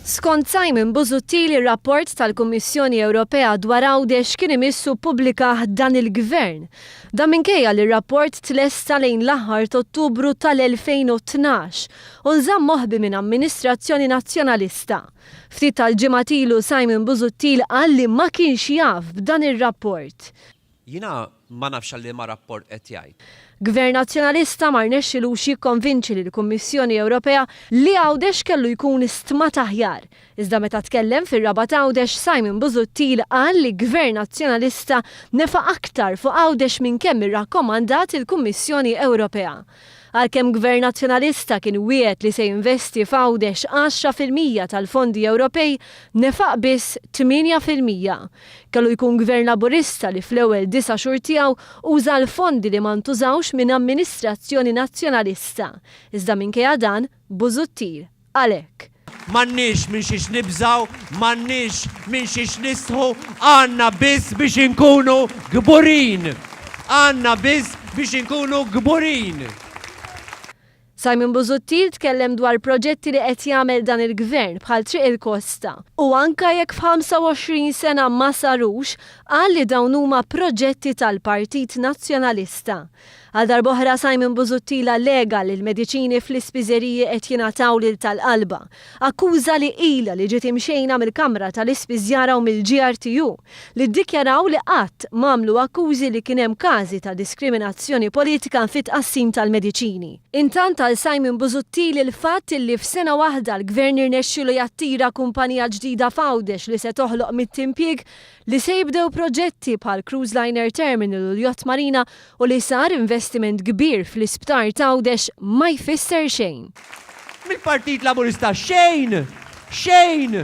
Skont Simon Busuttil, ir-rapport tal-Kummissjoni Ewropea dwar Għawdex kien imissu ppublikaħ dan il-Gvern. Dan minkejja li r-rapport tlesta lejn l-aħħar ta' Ottubru tal-2012 u nżamm moħbi minn Amministrazzjoni Nazzjonalista. Ftit tal-ġimgħat ilu Simon Busuttil qal li ma kienx jaf b'dan ir-rapport. Jiena ma nafx li ma rapport qed jgħid. Gvern Nazzjonalista ma rnexxilux jikkonvinċi lill-Kummissjoni Ewropea li Għawdex kellu jkun stmat aħjar. Iżda meta tkellem fir-raba' Għawdex, Simon Busuttil qal li Gvern Nazzjonalista nefa' aktar fuq Għawdex minn kemm irrakkomandat il-Kummissjoni Ewropea. Għalkemm Gvern Nazzjonalista kien wiegħed li se jinvesti f'Għawdex 10% tal-fondi Ewropej, nefaq biss 8%. Kellu jkun Gvern Laburista li fl-ewwel 9 xhur tiegħu uża l-fondi li ma ntużawx minn Amministrazzjoni Nazzjonalista. Iżda minkejja dan Busuttil għalhekk. M'għandniex minn xiex nibżaw, m'għandniex minn xiex nistħu, għandna biss biex inkunu gburin. Għandna biss biex inkunu gburin. Simon Busuttil tkellem dwar proġetti li qed jagħmel dan il-Gvern bħal triq il-Kosta u anke jekk f'25 sena ma sarux qal li dawn huma proġetti tal-Partit Nazzjonalista. Għal darb'oħra Simon Busuttil allega li l-mediċini fl-ispiżeriji qed jingħataw lil tal-qalba. Akkuża li ilha li ġiet imxejna mill-Kamra tal-Ispiżjara u mill-GRTU li ddikjaraw li qatt m'għamlu akkużi li kien hemm każi ta' diskriminazzjoni politika fit-tqassim tal-mediċini. Intant għal Simon Busuttil il-fatt li f'sena waħda l-Gvern irnexxielu jattira kumpanija ġdida f'Għawdex li se toħloq mit-impjieg li se jibdew proġetti bħal Cruise Liner Terminal u l-Yacht Marina u li sar investiment kbir fl-isptar ta' Għawdex ma jfisser xejn. Mill-Partit Laburista xejn! Xejn!